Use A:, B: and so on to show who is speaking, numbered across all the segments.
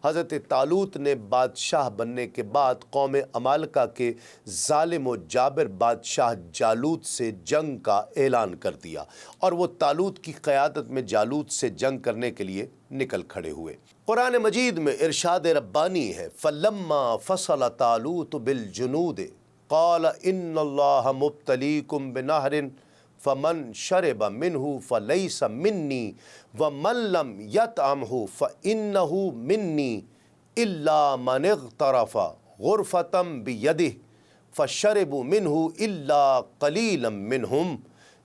A: حضرت طالوت نے بادشاہ بننے کے بعد قوم عمالقہ کے ظالم و جابر بادشاہ جالوت سے جنگ کا اعلان کر دیا اور وہ طالوت کی قیادت میں جالوت سے جنگ کرنے کے لیے نکل کھڑے ہوئے۔ قرآن مجید میں ارشاد ربانی ہے فَلَمَّا فَصَلَ طَالُوتُ بِالْجُنُودِ قَالَ إِنَّ اللَّهَ مُبْتَلِيكُمْ بِنَهْرٍ فمن شرب منه فليس مني ومن لم يطعمه فإنه مني إلا من اغترف غرفة بيده فشربوا منه إلا قليلا منهم۔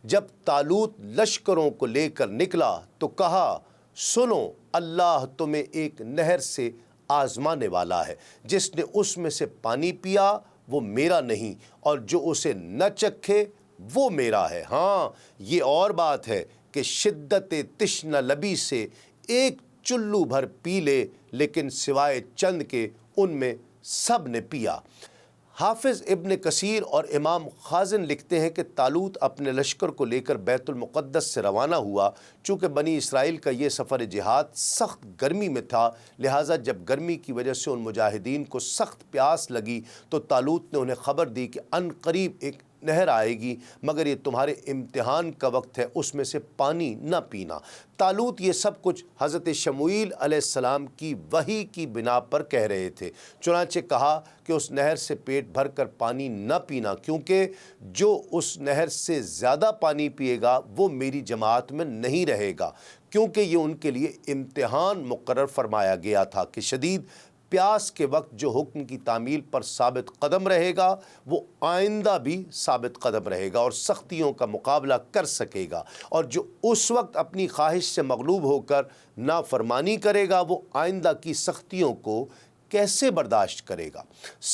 A: جب طالوت لشکروں کو لے کر نکلا تو کہا سنو، اللہ تمہیں ایک نہر سے آزمانے والا ہے، جس نے اس میں سے پانی پیا وہ میرا نہیں، اور جو اسے نہ چکھے وہ میرا ہے۔ ہاں، یہ اور بات ہے کہ شدت تشنہ لبی سے ایک چلو بھر پی لے، لیکن سوائے چند کے ان میں سب نے پیا۔ حافظ ابن کثیر اور امام خازن لکھتے ہیں کہ طالوت اپنے لشکر کو لے کر بیت المقدس سے روانہ ہوا۔ چونکہ بنی اسرائیل کا یہ سفر جہاد سخت گرمی میں تھا، لہٰذا جب گرمی کی وجہ سے ان مجاہدین کو سخت پیاس لگی تو طالوت نے انہیں خبر دی کہ عن قریب ایک نہر آئے گی، مگر یہ تمہارے امتحان کا وقت ہے، اس میں سے پانی نہ پینا۔ طالوت یہ سب کچھ حضرت شموئیل علیہ السلام کی وحی کی بنا پر کہہ رہے تھے، چنانچہ کہا کہ اس نہر سے پیٹ بھر کر پانی نہ پینا، کیونکہ جو اس نہر سے زیادہ پانی پیے گا وہ میری جماعت میں نہیں رہے گا، کیونکہ یہ ان کے لیے امتحان مقرر فرمایا گیا تھا کہ شدید پیاس کے وقت جو حکم کی تعمیل پر ثابت قدم رہے گا وہ آئندہ بھی ثابت قدم رہے گا اور سختیوں کا مقابلہ کر سکے گا، اور جو اس وقت اپنی خواہش سے مغلوب ہو کر نافرمانی کرے گا وہ آئندہ کی سختیوں کو کیسے برداشت کرے گا۔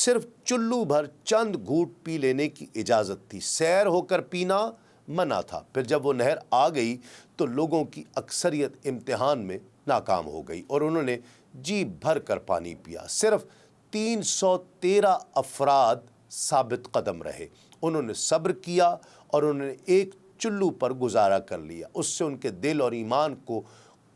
A: صرف چلو بھر چند گھونٹ پی لینے کی اجازت تھی، سیر ہو کر پینا منع تھا۔ پھر جب وہ نہر آ گئی تو لوگوں کی اکثریت امتحان میں ناکام ہو گئی اور انہوں نے جی بھر کر پانی پیا۔ صرف 313 افراد ثابت قدم رہے، انہوں نے صبر کیا اور انہوں نے ایک چلو پر گزارا کر لیا۔ اس سے ان کے دل اور ایمان کو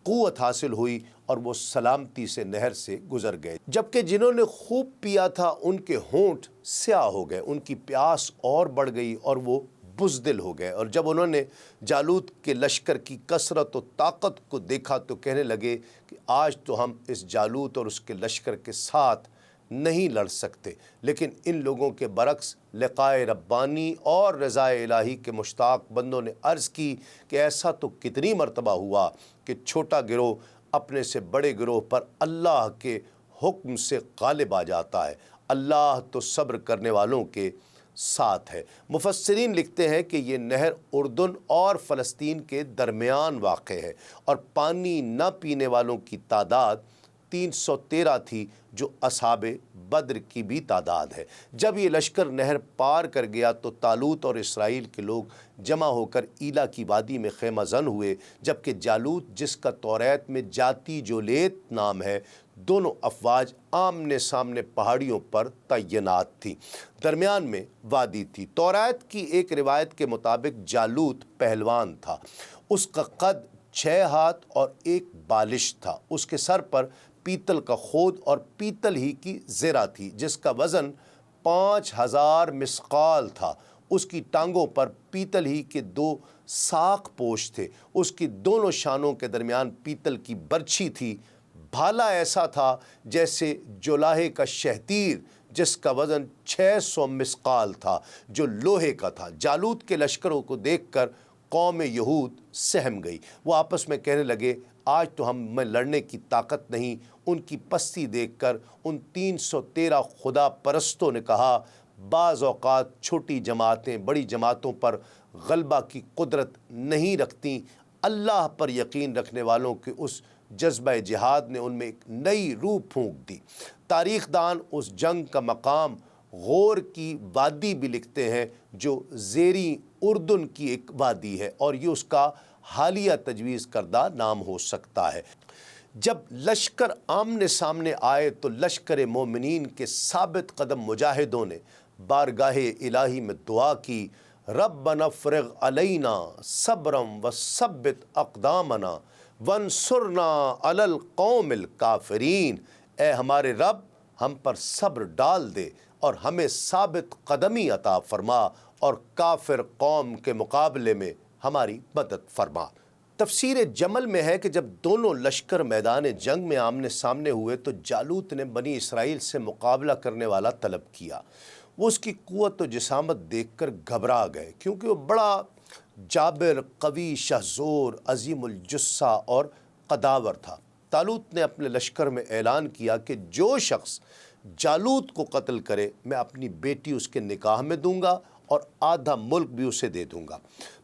A: قوت حاصل ہوئی اور وہ سلامتی سے نہر سے گزر گئے، جبکہ جنہوں نے خوب پیا تھا ان کے ہونٹ سیاہ ہو گئے، ان کی پیاس اور بڑھ گئی اور وہ بزدل ہو گئے، اور جب انہوں نے جالوت کے لشکر کی کثرت و طاقت کو دیکھا تو کہنے لگے کہ آج تو ہم اس جالوت اور اس کے لشکر کے ساتھ نہیں لڑ سکتے۔ لیکن ان لوگوں کے برعکس لقائے ربانی اور رضائے الہی کے مشتاق بندوں نے عرض کی کہ ایسا تو کتنی مرتبہ ہوا کہ چھوٹا گروہ اپنے سے بڑے گروہ پر اللہ کے حکم سے غالب آ جاتا ہے، اللہ تو صبر کرنے والوں کے ساتھ ہے۔ مفسرین لکھتے ہیں کہ یہ نہر اردن اور فلسطین کے درمیان واقع ہے اور پانی نہ پینے والوں کی تعداد 313 تھی، جو اصحاب بدر کی بھی تعداد ہے۔ جب یہ لشکر نہر پار کر گیا تو طالوت اور اسرائیل کے لوگ جمع ہو کر ایلا کی وادی میں خیمہ زن ہوئے، جبکہ جالوت، جس کا توریت میں جاتی جولیت نام ہے، دونوں افواج آمنے سامنے پہاڑیوں پر تعینات تھی، درمیان میں وادی تھی۔ توریت کی ایک روایت کے مطابق جالوت پہلوان تھا، اس کا قد 6 ہاتھ اور 1 بالش تھا، اس کے سر پر پیتل کا خود اور پیتل ہی کی زرہ تھی جس کا وزن 5000 مثقال تھا، اس کی ٹانگوں پر پیتل ہی کے 2 ساق پوش تھے، اس کی دونوں شانوں کے درمیان پیتل کی برچھی تھی، بھالا ایسا تھا جیسے جولاہے کا شہتیر جس کا وزن 600 مثقال تھا، جو لوہے کا تھا۔ جالوت کے لشکروں کو دیکھ کر قوم یہود سہم گئی، وہ آپس میں کہنے لگے آج تو ہم میں لڑنے کی طاقت نہیں۔ ان کی پستی دیکھ کر ان 313 خدا پرستوں نے کہا بعض اوقات چھوٹی جماعتیں بڑی جماعتوں پر غلبہ کی قدرت نہیں رکھتیں، اللہ پر یقین رکھنے والوں کے اس جذبہ جہاد نے ان میں ایک نئی روح پھونک دی۔ تاریخ دان اس جنگ کا مقام غور کی وادی بھی لکھتے ہیں، جو زیریں اردن کی ایک وادی ہے اور یہ اس کا حالیہ تجویز کردہ نام ہو سکتا ہے۔ جب لشکر آمنے سامنے آئے تو لشکر مومنین کے ثابت قدم مجاہدوں نے بارگاہ الہی میں دعا کی، ربنا افرغ علینا صبرا وثبت اقدامنا وانصرنا علی القوم الکافرین۔ اے ہمارے رب ہم پر صبر ڈال دے اور ہمیں ثابت قدمی عطا فرما اور کافر قوم کے مقابلے میں ہماری مدد فرما۔ تفسیر جمل میں ہے کہ جب دونوں لشکر میدان جنگ میں آمنے سامنے ہوئے تو جالوت نے بنی اسرائیل سے مقابلہ کرنے والا طلب کیا۔ وہ اس کی قوت و جسامت دیکھ کر گھبرا گئے، کیونکہ وہ بڑا جابر، قوی، شہزور، عظیم الجثہ اور قداور تھا۔ طالوت نے اپنے لشکر میں اعلان کیا کہ جو شخص جالوت کو قتل کرے میں اپنی بیٹی اس کے نکاح میں دوں گا اور آدھا ملک بھی اسے دے دوں گا،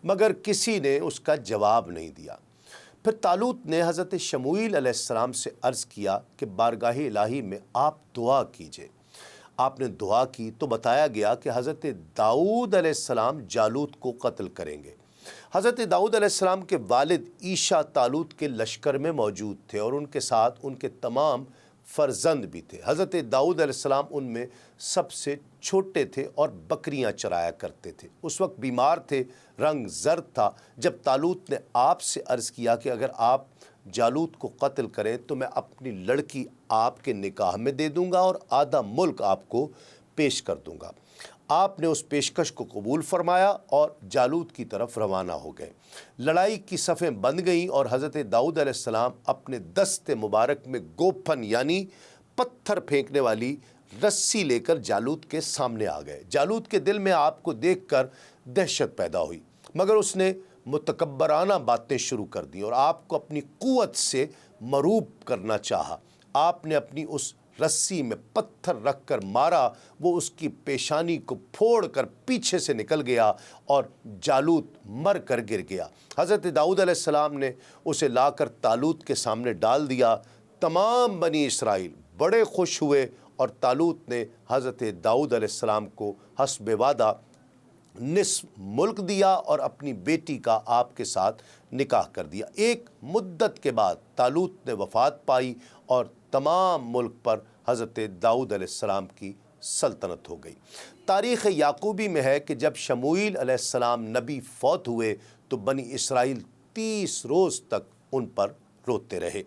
A: مگر کسی نے اس کا جواب نہیں دیا۔ پھر طالوت نے حضرت شموئیل علیہ السلام سے عرض کیا کہ بارگاہ الہی میں آپ دعا کیجئے۔ آپ نے دعا کی تو بتایا گیا کہ حضرت داؤد علیہ السلام جالوت کو قتل کریں گے۔ حضرت داؤد علیہ السلام کے والد عیشا طالوت کے لشکر میں موجود تھے اور ان کے ساتھ ان کے تمام فرزند بھی تھے۔ حضرت داؤد علیہ السلام ان میں سب سے چھوٹے تھے اور بکریاں چرایا کرتے تھے۔ اس وقت بیمار تھے، رنگ زرد تھا۔ جب طالوت نے آپ سے عرض کیا کہ اگر آپ جالوت کو قتل کریں تو میں اپنی لڑکی آپ کے نکاح میں دے دوں گا اور آدھا ملک آپ کو پیش کر دوں گا، آپ نے اس پیشکش کو قبول فرمایا اور جالوت کی طرف روانہ ہو گئے۔ لڑائی کی صفیں بند گئیں اور حضرت داؤد علیہ السلام اپنے دست مبارک میں گوپھن یعنی پتھر پھینکنے والی رسی لے کر جالوت کے سامنے آ گئے۔ جالوت کے دل میں آپ کو دیکھ کر دہشت پیدا ہوئی، مگر اس نے متکبرانہ باتیں شروع کر دیں اور آپ کو اپنی قوت سے مروب کرنا چاہا۔ آپ نے اپنی اس رسی میں پتھر رکھ کر مارا، وہ اس کی پیشانی کو پھوڑ کر پیچھے سے نکل گیا اور جالوت مر کر گر گیا۔ حضرت داؤد علیہ السلام نے اسے لا کر طالوت کے سامنے ڈال دیا۔ تمام بنی اسرائیل بڑے خوش ہوئے اور طالوت نے حضرت داؤد علیہ السلام کو حسب وعدہ نصف ملک دیا اور اپنی بیٹی کا آپ کے ساتھ نکاح کر دیا۔ ایک مدت کے بعد طالوت نے وفات پائی اور تمام ملک پر حضرت داؤد علیہ السلام کی سلطنت ہو گئی۔ تاریخ یعقوبی میں ہے کہ جب شموئیل علیہ السلام نبی فوت ہوئے تو بنی اسرائیل 30 روز تک ان پر روتے رہے۔